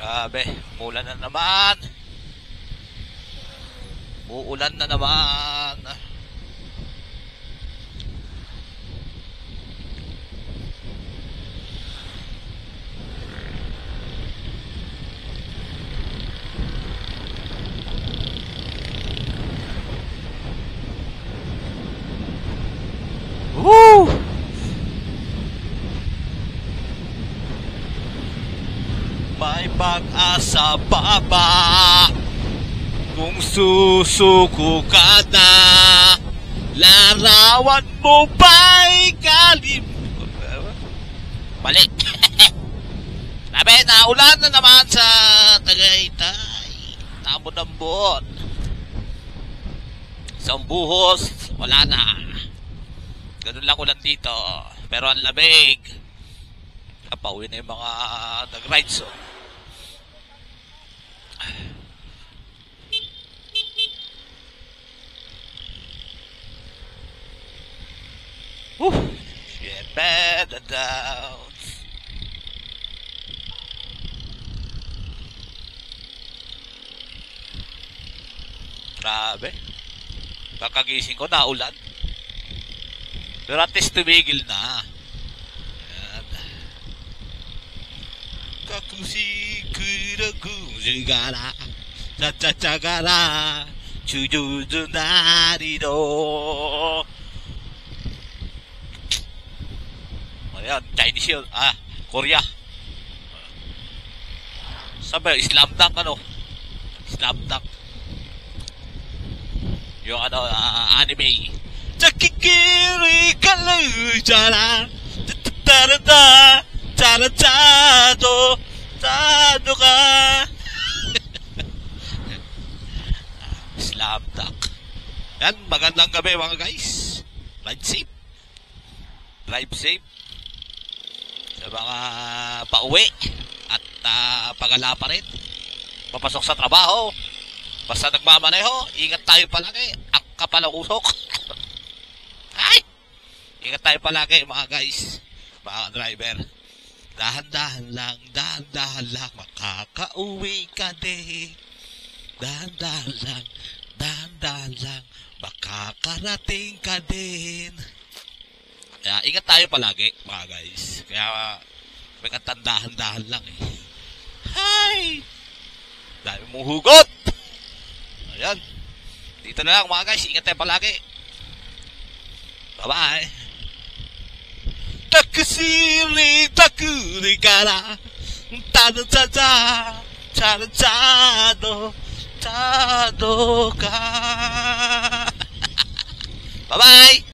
Grabe, umulan na naman. Uulan na naman. Woo! May pag-asa pa ba kung susuko ka na? Larawan mo ba'y kalim? Mali. Sabi, naulan na naman sa Tagaytay. Tamo ng buon. Sa Buhos, wala na. Ganun lang ulan dito. Pero ang lamig. Kapauwi na yung mga nag-rides. Shit, bad and down. Grabe. Kakagising ko, naulan. Pero at least tumigil na. Ayan. Kakusikurakusigara Chachachagara Chujuzunarido. Ayan, Chinese yun. Korea. Sabi, Slam Dunk ano? Slam Dunk. Yung anime. Chakikiri kalujara tatarata taratado tado ka. Slam Dunk. Yan, magandang gabi mga guys. Ride safe. Drive safe sa mga pauwi at pagala pa rin. Papasok sa trabaho. Basta nagmamaneho, ingat tayo palagi. Ang kapal ang usok. Ay! Ingat tayo palagi mga guys. Mga driver. Dahan-dahan lang, makakauwi ka din. Dahan-dahan lang, makakarating ka din. Kaya ingat tayo palagi mga guys. Kaya may katandahan-dahan lang eh. Hay! Dami mong hugot! Ayan. Dito na lang mga guys. Ingat tayo palagi. Bye-bye. Takusiri takuri kara Tado-tata Tado-tado Tado ka. Bye-bye.